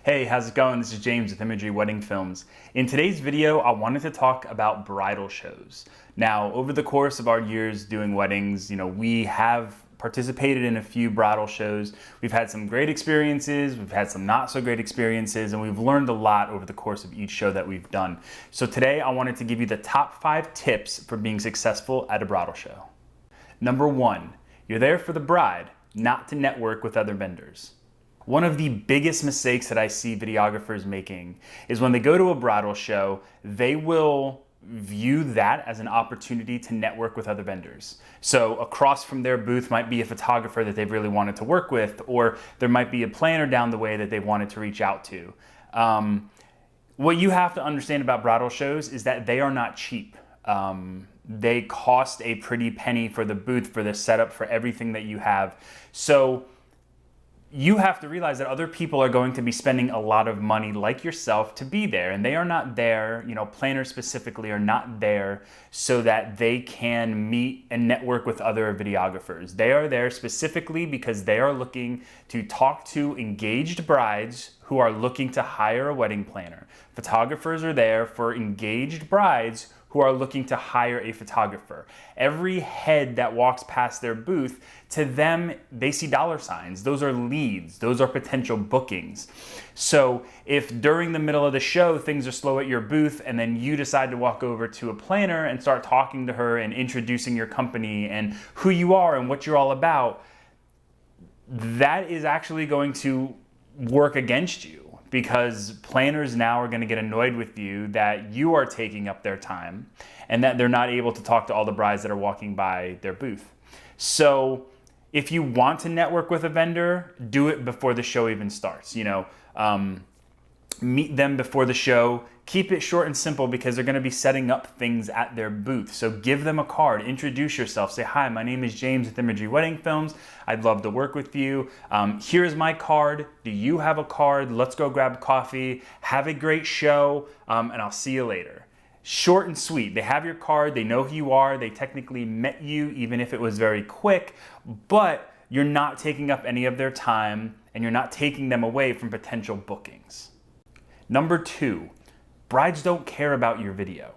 Hey, how's it going? This is James with Imagery Wedding Films. In today's video, I wanted to talk about bridal shows. Now, over the course of our years doing weddings, we have participated in a few bridal shows. We've had some great experiences, we've had some not so great experiences, and we've learned a lot over the course of each show that we've done. So today, I wanted to give you the top 5 tips for being successful at a bridal show. Number 1, you're there for the bride, not to network with other vendors. One of the biggest mistakes that I see videographers making is when they go to a bridal show, they will view that as an opportunity to network with other vendors. So across from their booth might be a photographer that they've really wanted to work with, or there might be a planner down the way that they wanted to reach out to. What you have to understand about bridal shows is that they are not cheap. They cost a pretty penny for the booth, for the setup, for everything that you have. So you have to realize that other people are going to be spending a lot of money like yourself to be there, and they are not there, planners specifically are not there so that they can meet and network with other videographers. They are there specifically because they are looking to talk to engaged brides who are looking to hire a wedding planner. Photographers are there for engaged brides who are looking to hire a photographer. Every head that walks past their booth, to them, they see dollar signs. Those are leads. Those are potential bookings. So if during the middle of the show, things are slow at your booth, and then you decide to walk over to a planner and start talking to her and introducing your company and who you are and what you're all about, that is actually going to work against you, because planners now are going to get annoyed with you that you are taking up their time and that they're not able to talk to all the brides that are walking by their booth. So if you want to network with a vendor, do it before the show even starts. Meet them before the show. Keep it short and simple because they're going to be setting up things at their booth. So give them a card, introduce yourself, say, hi, my name is James with Imagery Wedding Films. I'd love to work with you. Here's my card. Do you have a card? Let's go grab coffee. Have a great show, and I'll see you later. Short and sweet. They have your card. They know who you are. They technically met you, even if it was very quick, but you're not taking up any of their time and you're not taking them away from potential bookings. Number 2, brides don't care about your video.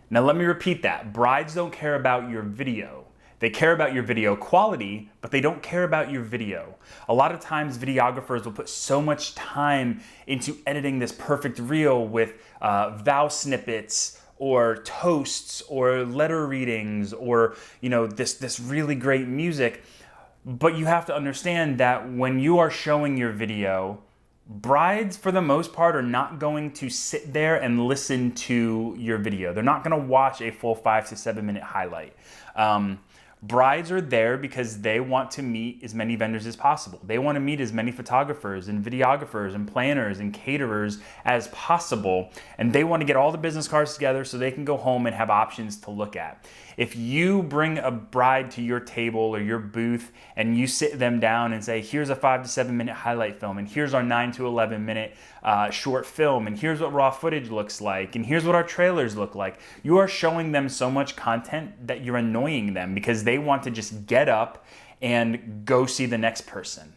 Now let me repeat that. Brides don't care about your video. They care about your video quality, but they don't care about your video. A lot of times videographers will put so much time into editing this perfect reel with vow snippets or toasts or letter readings or this really great music. But you have to understand that when you are showing your video, brides, for the most part, are not going to sit there and listen to your video. They're not going to watch a full 5 to 7 minute highlight. Brides are there because they want to meet as many vendors as possible. They want to meet as many photographers and videographers and planners and caterers as possible. And they want to get all the business cards together so they can go home and have options to look at. If you bring a bride to your table or your booth and you sit them down and say, here's a 5 to 7 minute highlight film, and here's our 9 to 11 minute short film, and here's what raw footage looks like, and here's what our trailers look like, you are showing them so much content that you're annoying them because they want to just get up and go see the next person.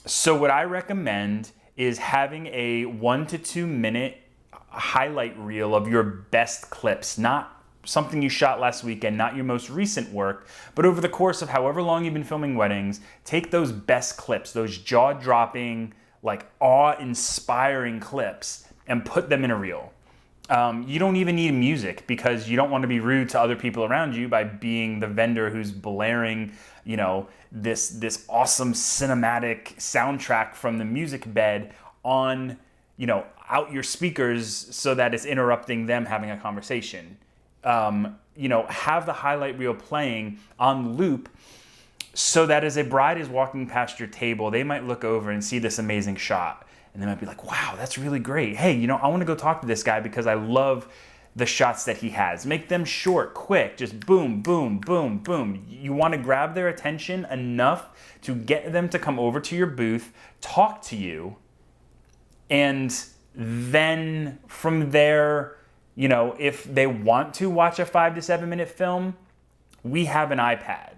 So what I recommend is having a 1 to 2 minute highlight reel of your best clips, not something you shot last weekend, not your most recent work, but over the course of however long you've been filming weddings, take those best clips, those jaw-dropping, awe-inspiring clips, and put them in a reel. You don't even need music because you don't want to be rude to other people around you by being the vendor who's blaring, this awesome cinematic soundtrack from the music bed on, out your speakers so that it's interrupting them having a conversation. Have the highlight reel playing on loop so that as a bride is walking past your table, they might look over and see this amazing shot. And they might be like, wow, that's really great. Hey, I want to go talk to this guy because I love the shots that he has. Make them short, quick, just boom, boom, boom, boom. You want to grab their attention enough to get them to come over to your booth, talk to you, and then from there, if they want to watch a 5 to 7 minute film, we have an iPad.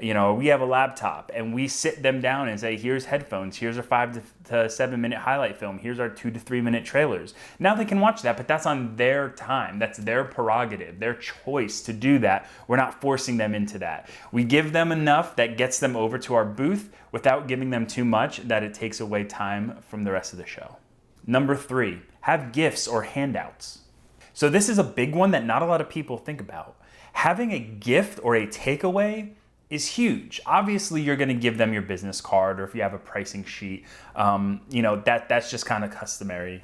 we have a laptop and we sit them down and say, here's headphones, here's our 5 to 7 minute highlight film, here's our 2 to 3 minute trailers. Now they can watch that, but that's on their time. That's their prerogative, their choice to do that. We're not forcing them into that. We give them enough that gets them over to our booth without giving them too much that it takes away time from the rest of the show. Number 3, have gifts or handouts. So this is a big one that not a lot of people think about. Having a gift or a takeaway is huge. Obviously, you're going to give them your business card, or if you have a pricing sheet, that's just kind of customary.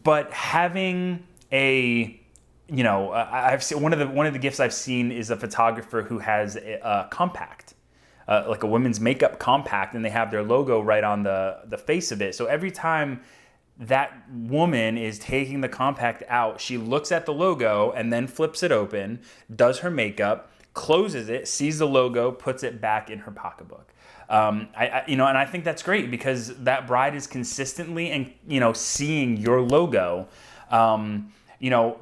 But having I've seen one of the gifts I've seen is a photographer who has a compact, like a women's makeup compact, and they have their logo right on the face of it. So every time that woman is taking the compact out, she looks at the logo and then flips it open, does her makeup, closes it, sees the logo, puts it back in her pocketbook. And I think that's great because that bride is consistently and seeing your logo.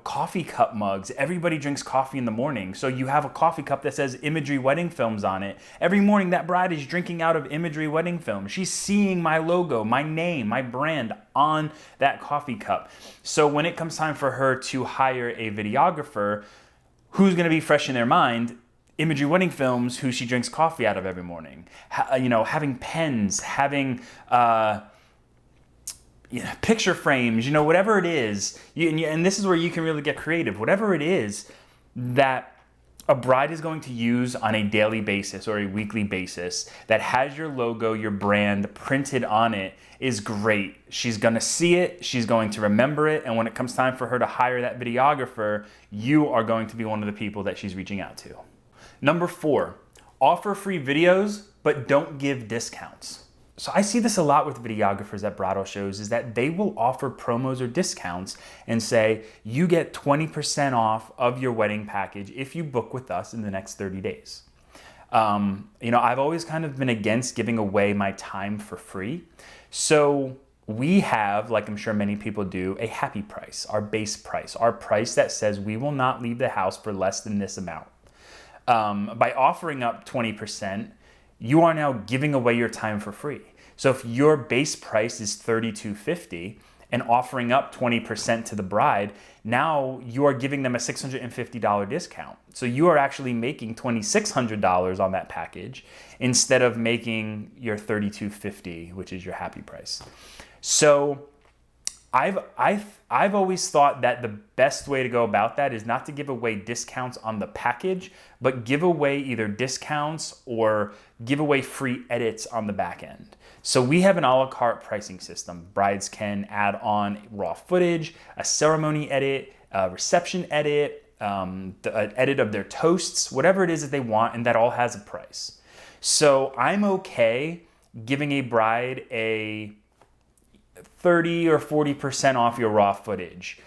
Coffee cup mugs. Everybody drinks coffee in the morning. So you have a coffee cup that says Imagery Wedding Films on it. Every morning that bride is drinking out of Imagery Wedding Films. She's seeing my logo, my name, my brand on that coffee cup. So when it comes time for her to hire a videographer, who's going to be fresh in their mind? Imagery Wedding Films, who she drinks coffee out of every morning. Having pens, having picture frames, whatever it is, and this is where you can really get creative. Whatever it is that a bride is going to use on a daily basis or a weekly basis that has your logo, your brand printed on it is great. She's going to see it, she's going to remember it, and when it comes time for her to hire that videographer, you are going to be one of the people that she's reaching out to. Number 4, offer free videos, but don't give discounts. So I see this a lot with videographers at bridal shows, is that they will offer promos or discounts and say, you get 20% off of your wedding package if you book with us in the next 30 days. I've always kind of been against giving away my time for free. So we have, like I'm sure many people do, a happy price, our base price, our price that says we will not leave the house for less than this amount. By offering up 20%, you are now giving away your time for free. So if your base price is $32.50 and offering up 20% to the bride, now you are giving them a $650 discount. So you are actually making $2,600 on that package instead of making your $32.50, which is your happy price. So I've always thought that the best way to go about that is not to give away discounts on the package, but give away either discounts or give away free edits on the back end. So we have an a la carte pricing system. Brides can add on raw footage, a ceremony edit, a reception edit, an edit of their toasts, whatever it is that they want, and that all has a price. So I'm okay giving a bride a 30 or 40% off your raw footage,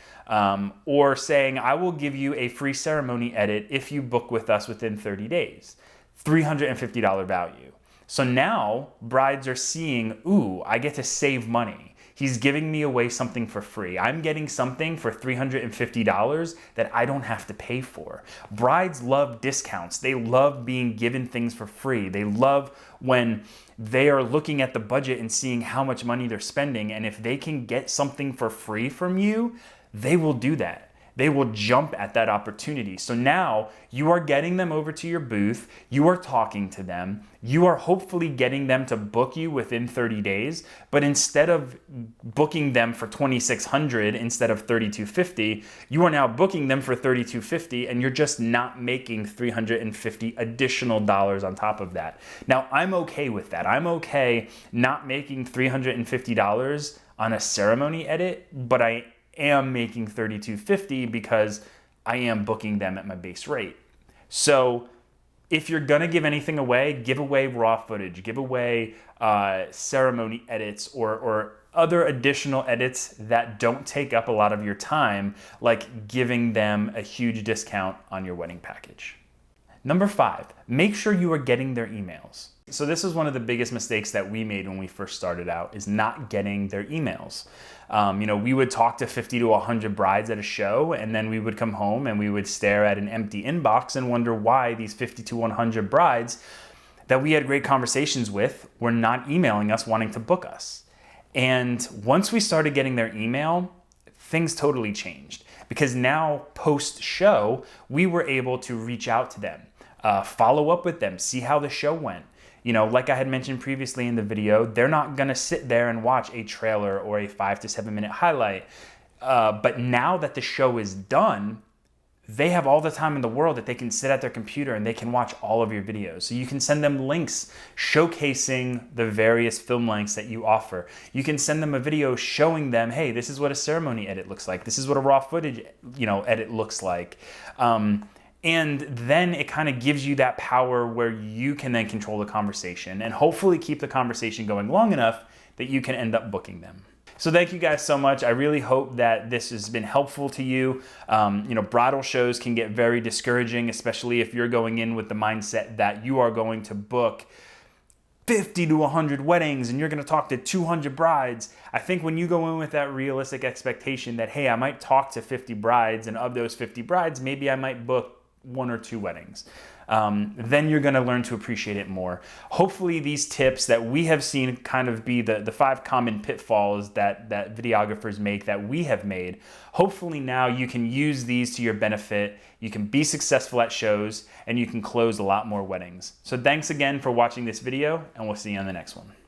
or saying I will give you a free ceremony edit if you book with us within 30 days, $350 value. So now brides are seeing, ooh, I get to save money. He's giving me away something for free. I'm getting something for $350 that I don't have to pay for. Brides love discounts. They love being given things for free. They love when they are looking at the budget and seeing how much money they're spending. And if they can get something for free from you, they will do that. They will jump at that opportunity. So now you are getting them over to your booth. You are talking to them. You are hopefully getting them to book you within 30 days. But instead of booking them for $2,600 instead of $3,250, you are now booking them for $3,250, and you're just not making $350 additional dollars on top of that. Now, I'm okay with that. I'm okay not making $350 on a ceremony edit, but I am making $3,250 because I am booking them at my base rate. So if you're gonna give anything away, give away raw footage, give away ceremony edits or other additional edits that don't take up a lot of your time, like giving them a huge discount on your wedding package. Number 5, make sure you are getting their emails. So this is one of the biggest mistakes that we made when we first started out, is not getting their emails. We would talk to 50 to 100 brides at a show, and then we would come home and we would stare at an empty inbox and wonder why these 50 to 100 brides that we had great conversations with were not emailing us wanting to book us. And once we started getting their email, things totally changed, because now post-show, we were able to reach out to them, follow up with them, see how the show went. You know, like I had mentioned previously in the video, they're not gonna sit there and watch a trailer or a 5 to 7 minute highlight. But now that the show is done, they have all the time in the world that they can sit at their computer and they can watch all of your videos. So you can send them links showcasing the various film lengths that you offer. You can send them a video showing them, hey, this is what a ceremony edit looks like. This is what a raw footage, edit looks like. And then it kind of gives you that power where you can then control the conversation and hopefully keep the conversation going long enough that you can end up booking them. So thank you guys so much. I really hope that this has been helpful to you. Bridal shows can get very discouraging, especially if you're going in with the mindset that you are going to book 50 to 100 weddings and you're going to talk to 200 brides. I think when you go in with that realistic expectation that, hey, I might talk to 50 brides, and of those 50 brides, maybe I might book 1 or 2 weddings. Then you're going to learn to appreciate it more. Hopefully these tips that we have seen kind of be the 5 common pitfalls that videographers make, that we have made. Hopefully now you can use these to your benefit. You can be successful at shows and you can close a lot more weddings. So thanks again for watching this video, and we'll see you on the next one.